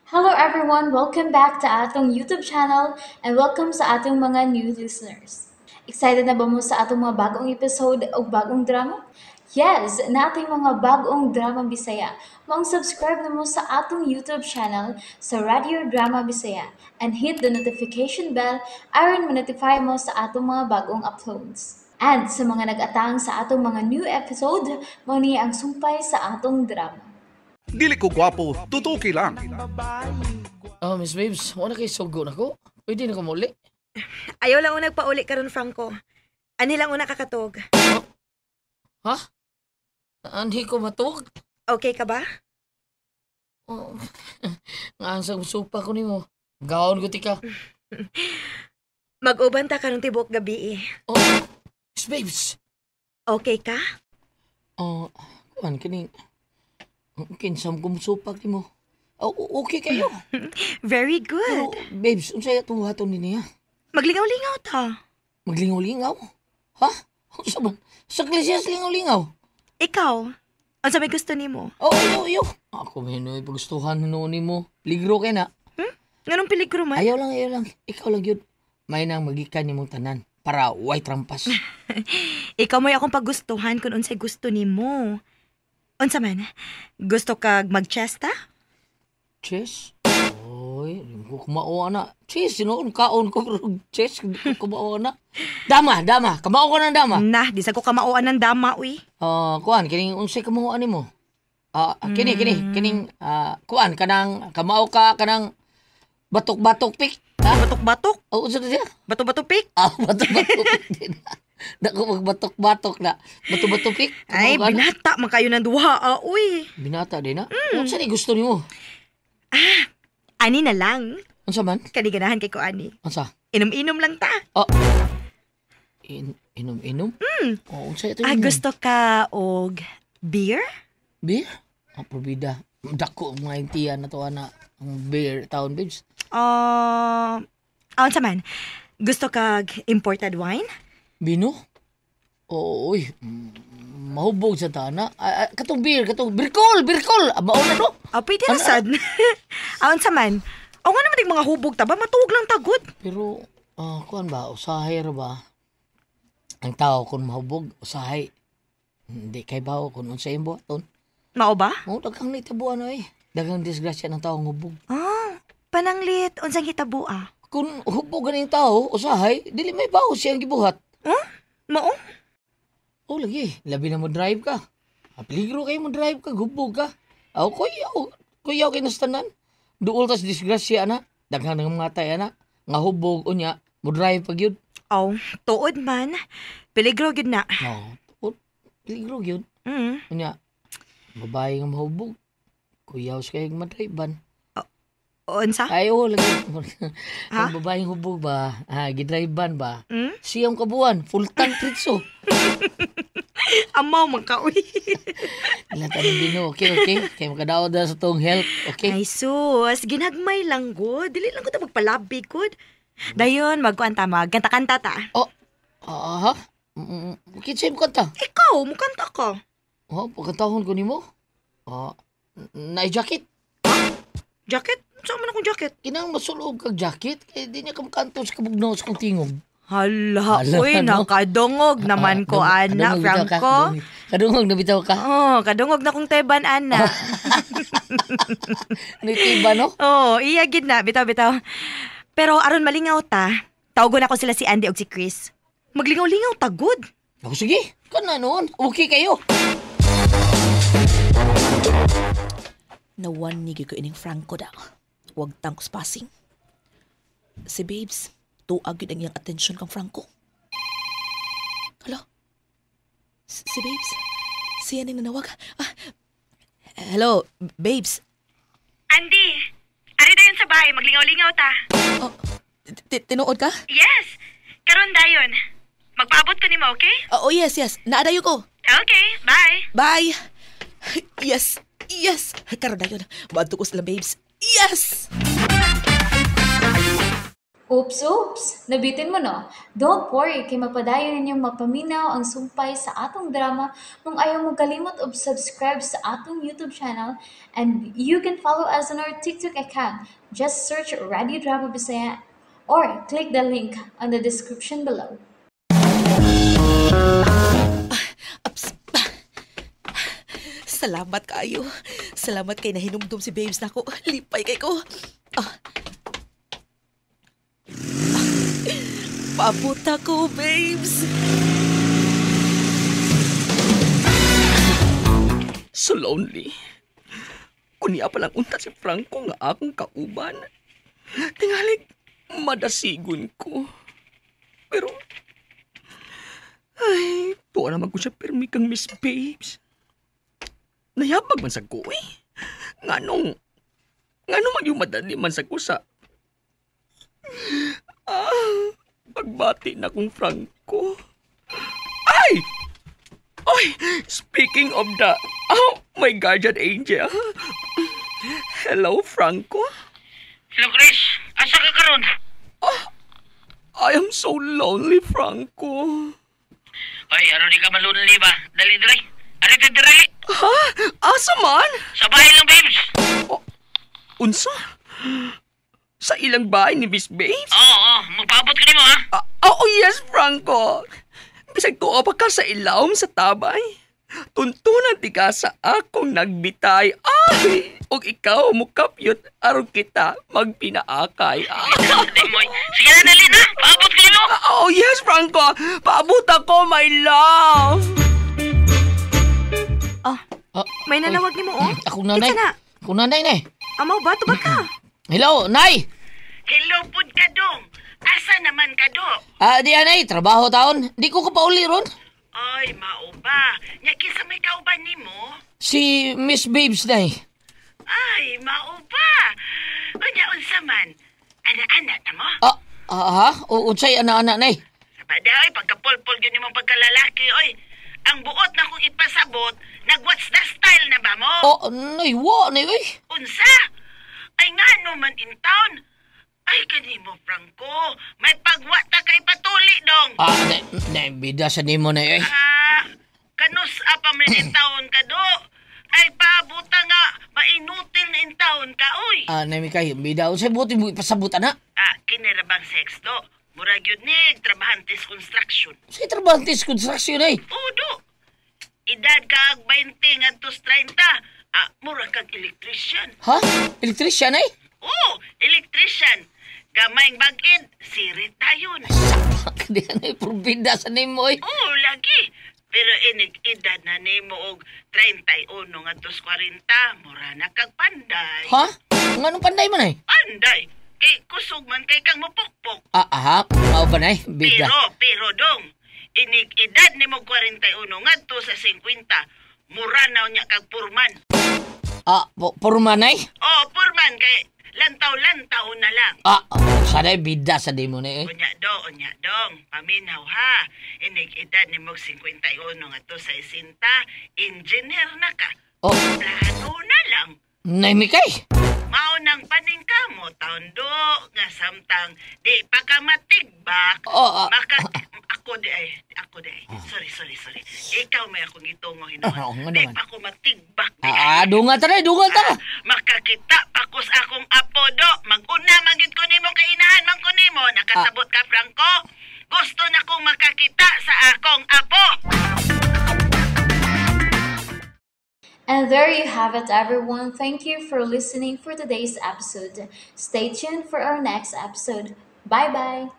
Hello everyone, welcome back to atong YouTube channel and welcome sa atong mga new listeners. Excited na ba mo sa atong mga bagong episode o bagong drama? Yes, na ating mga bagong drama Bisaya. Mag-subscribe na mo sa atong YouTube channel sa Radio Drama Bisaya and hit the notification bell aron ma-notify mo sa atong mga bagong uploads. And sa mga nag-atang sa atong mga new episode, mo ni ang sumpay sa atong drama. Dili ko gwapo, tutuki lang. Miss Babes, wala kay sugo na ko. Pwede na ko muli. Ayaw lang unang pauli karon Franco. Ani lang una kakatog. Ha? Hindi ko matug. Okay ka ba? Oh. Nga ang supa ko nimo. Gaon ko tika. Mag-uban ta karong tibok gabi eh. Oh, Miss Babes. Okay ka? Kuan kining kinsam kong supak nimo. Okay kayo. Very Pero, good. Babes, unsay atong buhaton niya? Maglingaw-lingaw ta. Maglingaw-lingaw? Ha? Unsa man? Sa klesyas lingaw-lingaw? Ikaw, unsa may gusto nimo? Iyo. Ako may pagustuhan noon nimo. Ligro kay na. Nganong peligro man? Ayaw lang. Ikaw lang yun. May nang magikan nimong tanan para white rampas. Ikaw mo'y akong pagustuhan kung unsay gusto nimo. Unsa man? Gusto kag mag-chesta? Chess? Oy, hindi ko kumao na. Chess, sino kaon ko pero chess, hindi ko kumao na. Dama. Kamao ko ng dama. Nah, di sa ko kamauan ng dama, uy. Kuan, kining unsay kamao nimo? Kining kuan kanang kamao ka kanang batok-batok pik. Batok-batok? Unsa na siya? Bato-bato pik? Batok-batok pik din. Dako magbatok-batok na. Bato-batok pik. Ay, binata man kayo ng duha, uy. Binata din na. Unsa ni gusto nimo? Ani na lang. Unsa man? Kaniganahan kay ko ani. Unsa? Inom-inom lang ta. Inom-inom? Unsa ito Ah, inom? gusto ka og beer? Beer? Probida. Dako ang mga intiyan na to ana. Ang beer town, babes. Aon sa man? Gusto kag imported wine? Bino? Uy. Mahubog sa tana. Katong birkol! Mauna no? Pwede na sad. Aon sa man? O nga naman yung mga hubog ta ba? Matuog lang tagod. Pero, kuan ba? Usahay ra ba? Ang tao kung mahubog, usahay. Hindi kay bao kung unsa yung buhaton. Mao ba? Daghang nitabuan na eh. Daghang disgrasya ng taong hubog. Pananglit. Unsang hitabua? Kung hubog ganing tao, usahay, dili may bao siyang gibuhat. Mao? Lagi. Labi na mo drive ka. Peligro kayo mo drive ka, hubog ka. Kuyaw kay nastanan. Duol tas disgrasya na. Daghang ng mga tay na. Nga hubog o niya, mo drive pag yun. Tuod man. Peligro gyud na. Peligro yun. Mm. O niya, babae nga mahubog. Kuyaw sa kayong madrivean. Unsa? Lagi. Ha? Ang babaeng hubog ba? Gidrivean ba? Mm? Siyang kabuan, full tank tritso. Amaw man ka, uy. Ilan tanong din no. Okay. Kaya makadaot na sa tong health. Okay? Ay sus, ginagmay lang gud. Dili lang ko ta magpalabi gud. Dayon, magkuan ta, magkanta-kanta ta. Ha? Kitsa mo kanta? Ikaw, mukanta ka. Pagkantahon ko ni mo? Na-jacket? Jacket? Saan man akong jacket? Kinang masulog kag jacket. Kaya di niya kamkanto sa kabugnaw sa kong tingog. Hala, Hala, uy, ano? nakadungog naman ko, ana, Franco. Kadungog na bitaw ka. Kadungog na kong teban, ana. Ano itiba, no? Iya gid na, bitaw. Pero aron malingaw ta, tawgon ako sila si Andy og si Chris. Maglingaw-lingaw ta, good. Sige. Kana noon. Okay kayo. Nawanigi ko ining Franco da. Huwag tangkos passing. Si Babes, tuag yun ang iyang atensyon kang Franco. Hello? Si Babes? Siya ning nanawag? Hello, Babes. Andy, ari dayon sa bahay, maglingaw-lingaw ta. Tinuod ka? Yes, karon dayon. Magpaabot ko nimo, okay? Yes. Naadayo ko. Okay, bye. Bye! Yes! Karon na yun. Maadto ko sila, Babes. Yes! Oops! Nabitin mo no? Don't worry, kay mapadayon ninyong mapaminaw ang sumpay sa atong drama kung ayaw mo kalimot og subscribe sa atong YouTube channel and you can follow us on our TikTok account. Just search Radio Drama Bisaya or click the link on the description below. Ups. Salamat kayo. Salamat kay nahinumdum si Babes nako. Lipay kay ko. Paabot ako, Babes. So lonely. Kunya pa lang unta si Franco nga akong kauban. Tingalig, madasigon ko. Pero, ay, tuwa naman ko siya permi kang Miss Babes. Nayabag man sa ko eh. Nganong magyumadali man sa ko sa... pagbati na kong Franco. Ay! Oy! Speaking of the... Oh, my guardian angel. Hello, Franco? Hello, Chris. Asa ka karon? I am so lonely, Franco. Ay, aron di ka malunli ba? Dali, dali. Ari, dali. Ha? Asa man? Sa bahay lang, babes. Unsa? Sa ilang bahay ni Miss Babes? Oo, magpaabot ka nimo ha? Oh, yes, Franco. Bisag tuwa pa ka sa ilawom sa tabay. Tuntunan di ka sa akong nagbitay. Ay! Og ikaw mo kapyot aron kita magpinaakay. Sige na, dali na. Paabot ka nimo. Oh, yes, Franco. Paabot ako, my love. May nanawag ni mo, oh. Akong nanay. Kita na. Akong nanay, nay. Amaw ba? Tubag ka. Hello, nay! Hello, pud ka dong. Asa naman ka do? Di anay, trabaho taon. Di ko kapauli ron. Ay, mao ba? Nya kinsa may kauban nimo? Si Miss Babes, nay. Ay, mao ba? Unya unsa man? Ana-ana ta mo? Ha? Unsay ana-ana, nay? Sabaday, pagkapulpul gyud nimong pagkalalaki, oy. Ang buot na kong ipasabot, nag-what's the style na ba mo? Nay, wa, nay, uy. Unsa? Ay nga no man in town. Ay kanimo, Franco. May pagwa ta kay patuli dong. Nay, bida sa nimo, nay, uy. Kanus apa man in town ka do? Ay pabuta nga, mainutil na in town ka, oy. Nay, Mikay, bida. Unsay buti mo ipasabot, ana? Kinirabang sex do. Murag yun ni, trabahantes construction. Unsay trabahantes construction, nay? Udo. Edad ka 20 ngantos 30. Murag kag electrician. Ha? Elektrisyan, nay? Oo, electrician. Gamayng bagid, sirit tayon. Kadi anay, probida sa nimo, uy. Oo, lagi. Pero inig edad na nimo og 31 ngantos 40, mura na kag panday. Ha? Nganong panday man, nay? Panday. Kay kusog man kay kang mupukpok. Mao ba, nay? Bida. Pero dong, inig edad nimo 41 ngadto sa 50, mura na unya kag purman. Purman, nay? Oh, purman kay lantaw-lantaw na lang. Sanay bida sa nimo, nay, uy. Unya dong, paminaw ha. Inig edad nimo 51 ngadto sa 60, engineer na ka. Plano na lang. Nay, Mikay. Mao nang paningkamo taon do nga samtang di pa ka matigbak. Ako di ay. Sorry. Ikaw may akong itungo hinuon. Di pa ko matigbak. Dunga ta. Makakita pa ko sa akong apo do. Mag-una magid ko nimo kay inahan man ko nimo. Nakasabot ka, Franco. Gusto na kong makakita sa akong apo. And there you have it, everyone. Thank you for listening for today's episode. Stay tuned for our next episode. Bye bye.